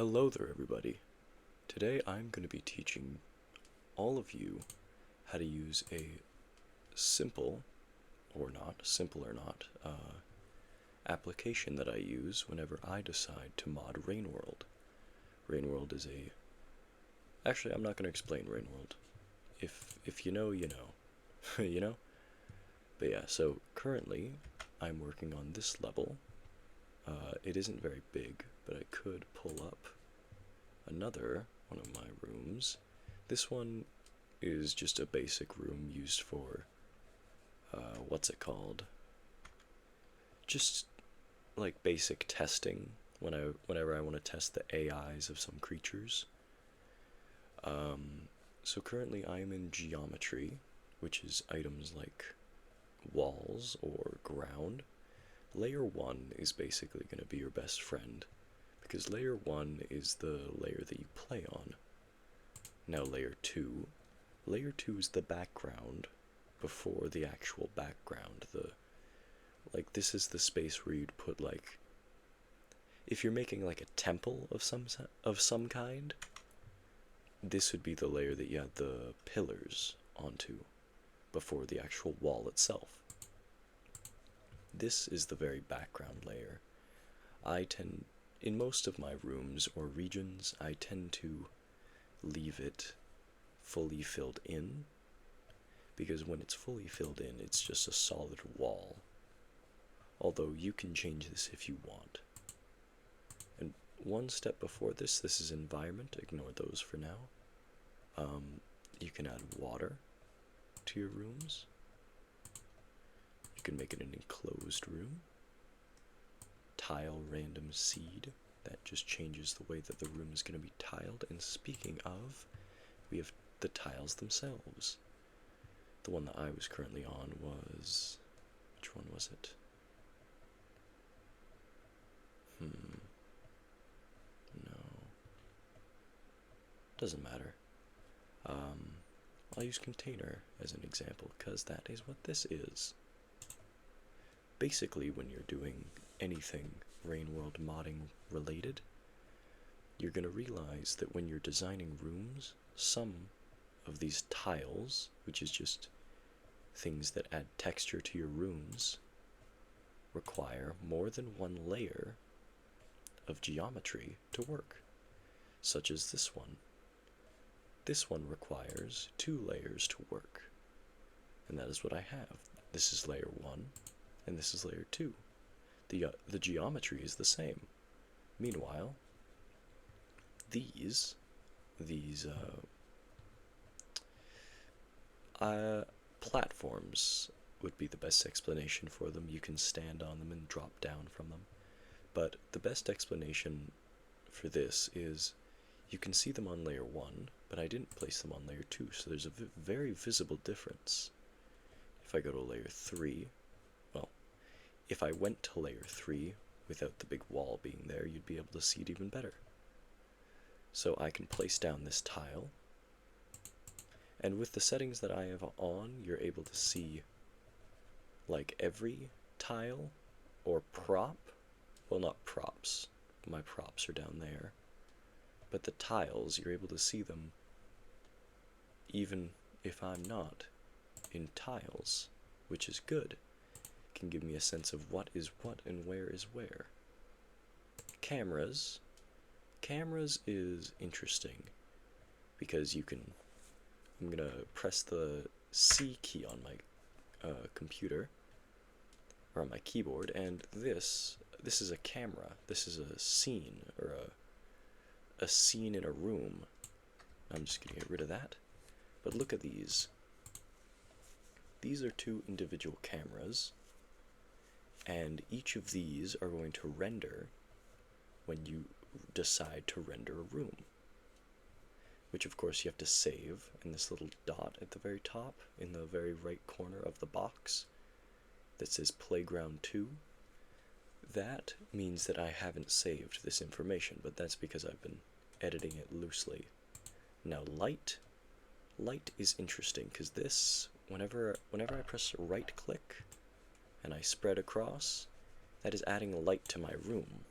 Hello there, everybody. Today I'm going to be teaching all of you how to use a simple, or not, simple or not, application that I use whenever I decide to mod Rainworld. Rainworld is a... Actually, I'm not going to explain Rainworld. If you know, you know. You know? But yeah, so currently I'm working on this level. It isn't very big, but I could pull up another one of my rooms. This one is just a basic room used for, what's it called? Just like basic testing whenever I want to test the AIs of some creatures. So currently I am in geometry, which is items like walls or ground. Layer 1 is basically going to be your best friend, because layer 1 is the layer that you play on. Now layer 2 is the background before the actual background. This is the space where you'd put, like, if you're making like a temple of some kind, this would be the layer that you add the pillars onto before the actual wall itself. This is the very background layer. In most of my rooms or regions, I tend to leave it fully filled in, because when it's fully filled in, it's just a solid wall. Although you can change this if you want. And one step before this is environment, ignore those for now. You can add water to your rooms. You can make it an enclosed room. Tile random seed, that just changes the way that the room is going to be tiled. And speaking of, we have the tiles themselves. The one that I was currently on was... which one was it? No. Doesn't matter. I'll use container as an example, because that is what this is. Basically, when you're doing anything Rainworld modding related, you're going to realize that when you're designing rooms, some of these tiles, which is just things that add texture to your rooms, require more than one layer of geometry to work, such as this one. This one requires 2 layers to work, and that is what I have. This is layer 1, and this is layer 2. The geometry is the same. Meanwhile, these platforms would be the best explanation for them. You can stand on them and drop down from them. But the best explanation for this is you can see them on layer 1, but I didn't place them on layer 2, so there's a very visible difference. If I go to layer 3, well, if I went to layer 3 without the big wall being there, you'd be able to see it even better. So I can place down this tile, and with the settings that I have on, you're able to see like every tile or prop. Well, not props. My props are down there. But the tiles, you're able to see them even if I'm not in tiles, which is good. It can give me a sense of what is what and where is where. Cameras. Cameras is interesting because you can... I'm going to press the C key on my computer, or on my keyboard, and this is a camera. This is a scene, or a scene in a room. I'm just going to get rid of that. But look at these. These are 2 individual cameras, and each of these are going to render when you decide to render a room. Which of course you have to save, and this little dot at the very top, in the very right corner of the box, that says Playground 2, that means that I haven't saved this information, but that's because I've been editing it loosely. Now light is interesting, because this, whenever I press right click and I spread across, that is adding light to my room.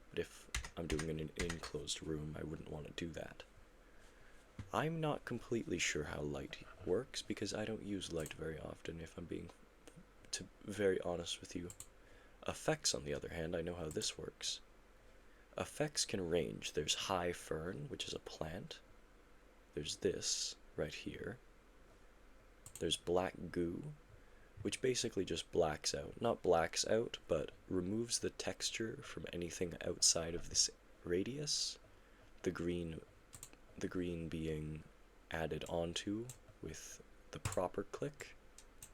But if I'm doing in an enclosed room, I wouldn't want to do that. I'm not completely sure how light works because I don't use light very often, if I'm being very honest with you. Effects, on the other hand, I know how this works. Effects can range. There's high fern, which is a plant. There's this right here. There's black goo, which basically just blacks out. Not blacks out, but removes the texture from anything outside of this radius. The green being added onto with the proper click,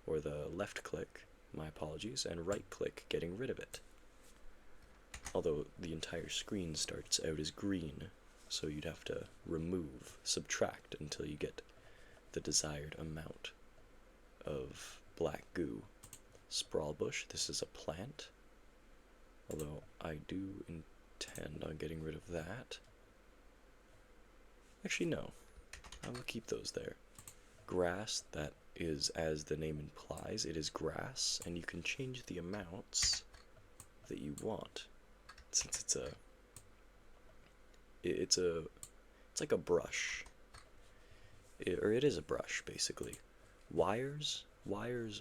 or the left click, my apologies, and right click getting rid of it. Although the entire screen starts out as green, so you'd have to subtract until you get the desired amount of black goo. Sprawl bush, this is a plant, although I do intend on getting rid of that. Actually, no, I will keep those there. Grass, that is, as the name implies, it is grass, and you can change the amounts that you want. Since it's like a brush, it is a brush basically. Wires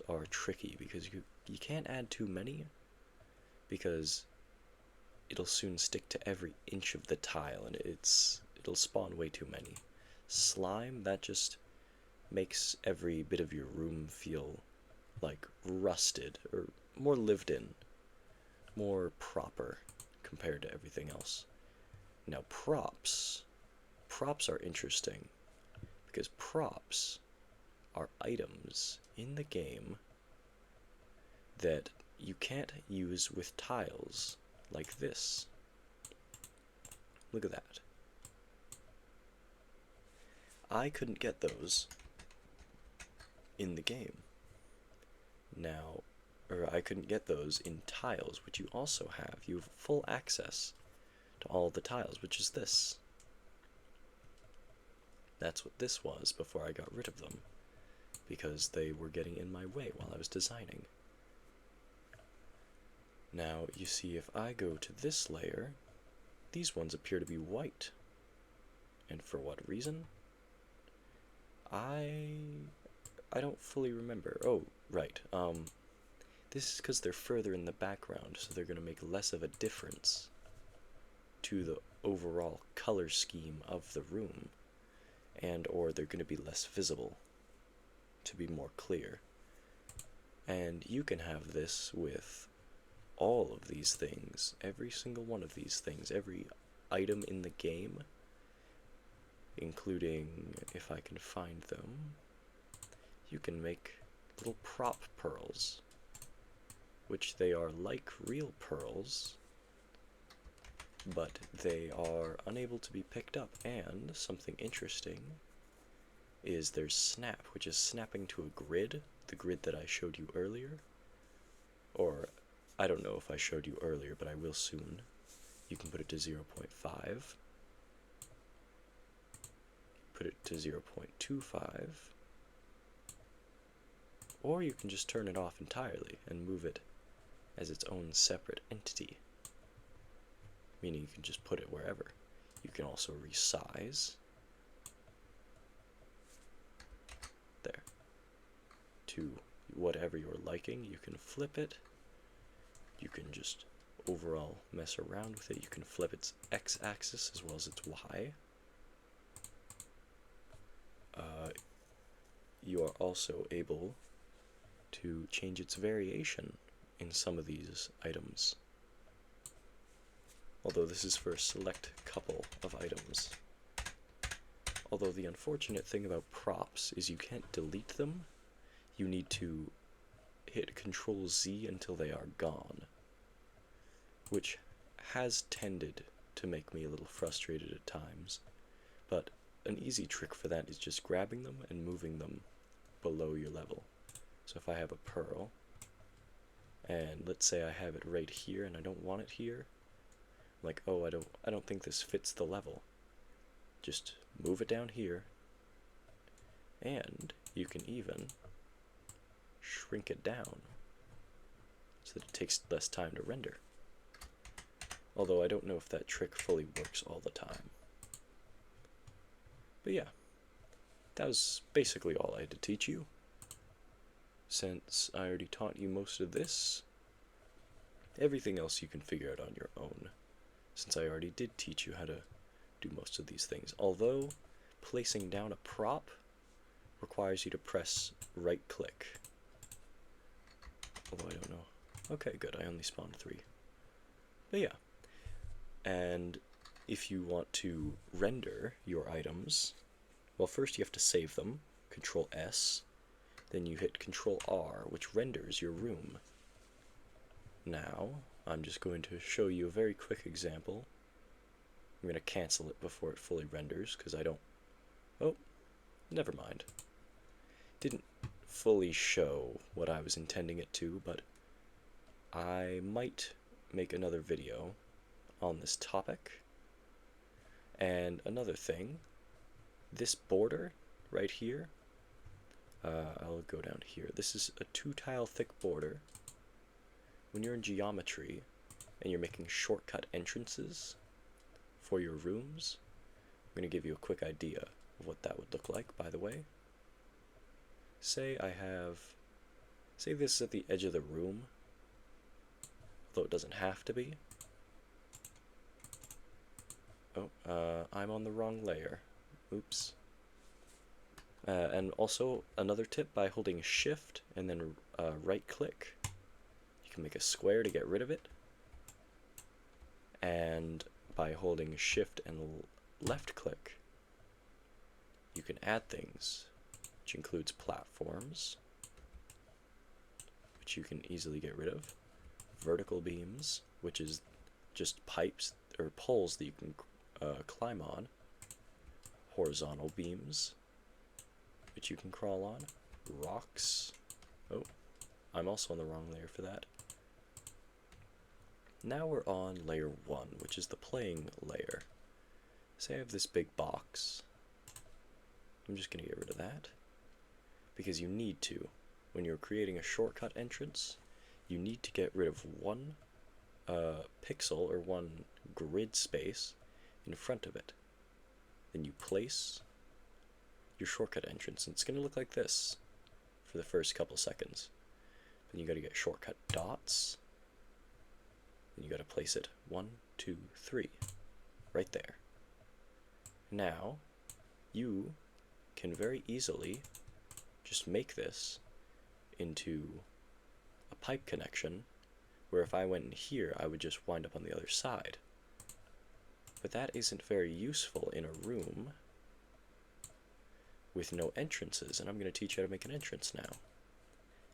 are tricky because you can't add too many, because it'll soon stick to every inch of the tile, and it'll spawn way too many. Slime, that just makes every bit of your room feel like rusted, or more lived in, more proper compared to everything else. Now props are interesting, because props are items in the game that you can't use with tiles like this. Look at that. I couldn't get those in the game. Now, or I couldn't get those in tiles, which you also have. You have full access to all the tiles, which is this. That's what this was before I got rid of them, because they were getting in my way while I was designing. Now, you see, if I go to this layer, these ones appear to be white. And for what reason? I don't fully remember. Oh, right. This is because they're further in the background, so they're going to make less of a difference to the overall color scheme of the room, or they're going to be less visible to be more clear. And you can have this with all of these things, every single one of these things, every item in the game, including, if I can find them, you can make little prop pearls, which they are like real pearls, but they are unable to be picked up. And something interesting is there's snap, which is snapping to a grid, the grid that I showed you earlier, or I don't know if I showed you earlier, but I will soon. You can put it to 0.5, put it to 0.25, or you can just turn it off entirely and move it as its own separate entity, meaning you can just put it wherever. You can also resize, there, to whatever you're liking. You can flip it, you can just overall mess around with it. You can flip its x-axis as well as its y. You are also able to change its variation in some of these items, although this is for a select couple of items. Although the unfortunate thing about props is you can't delete them. You need to hit Control-Z until they are gone, which has tended to make me a little frustrated at times. But an easy trick for that is just grabbing them and moving them below your level. So if I have a pearl, and let's say I have it right here and I don't want it here, like, oh, I don't think this fits the level, just move it down here, and you can even shrink it down so that it takes less time to render. Although I don't know if that trick fully works all the time. But yeah, that was basically all I had to teach you. Since I already taught you most of this, everything else you can figure out on your own, since I already did teach you how to do most of these things. Although, placing down a prop requires you to press right click. Although I don't know. Okay, good, I only spawned 3. But yeah. And if you want to render your items, well, first you have to save them, Control S, then you hit Control R, which renders your room. Now, I'm just going to show you a very quick example. I'm going to cancel it before it fully renders, because I don't... Oh, never mind. Didn't fully show what I was intending it to, but I might make another video on this topic. And another thing, this border right here, I'll go down here. This is a 2-tile thick border. When you're in geometry and you're making shortcut entrances for your rooms, I'm going to give you a quick idea of what that would look like, by the way. Say this is at the edge of the room, though it doesn't have to be. Oh, I'm on the wrong layer. Oops. And also, another tip, by holding Shift and then right click, you can make a square to get rid of it. And by holding Shift and left click, you can add things, which includes platforms, which you can easily get rid of, vertical beams, which is just pipes or poles that you can climb on, horizontal beams, which you can crawl on, rocks. Oh, I'm also on the wrong layer for that. Now we're on layer 1, which is the playing layer. Say I have this big box. I'm just going to get rid of that, because you need to. When you're creating a shortcut entrance, you need to get rid of one pixel or one grid space in front of it. Then you place your shortcut entrance, and it's going to look like this for the first couple seconds. Then you got to get shortcut dots. Then you got to place it 1, 2, 3, right there. Now, you can very easily just make this into a pipe connection, where if I went in here, I would just wind up on the other side. But that isn't very useful in a room with no entrances, and I'm going to teach you how to make an entrance now.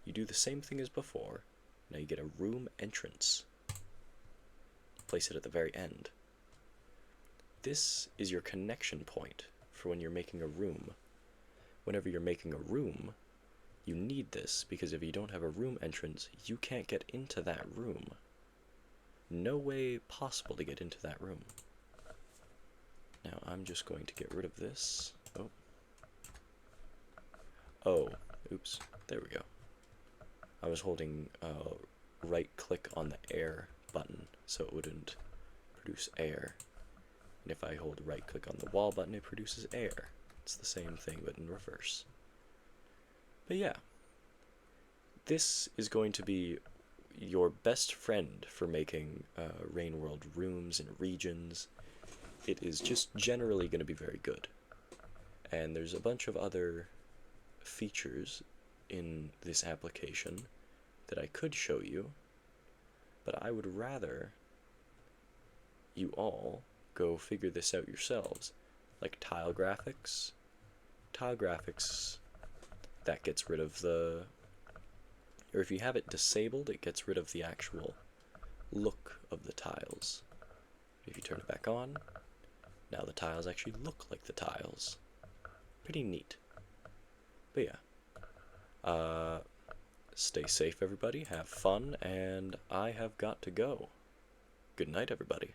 You do the same thing as before. Now you get a room entrance. Place it at the very end. This is your connection point for when you're making a room. Whenever you're making a room, you need this, because if you don't have a room entrance, you can't get into that room. No way possible to get into that room. Now I'm just going to get rid of this. Oh, oops, there we go. I was holding right click on the air button, so it wouldn't produce air. And if I hold right click on the wall button, it produces air. It's the same thing, but in reverse. But yeah, this is going to be your best friend for making Rain World rooms and regions. It is just generally going to be very good. And there's a bunch of other features in this application that I could show you, but I would rather you all go figure this out yourselves, like tile graphics. Tile graphics, that gets rid of the, or if you have it disabled, it gets rid of the actual look of the tiles. If you turn it back on, now the tiles actually look like the tiles. Pretty neat. But yeah, stay safe everybody, have fun, and I have got to go. Good night everybody.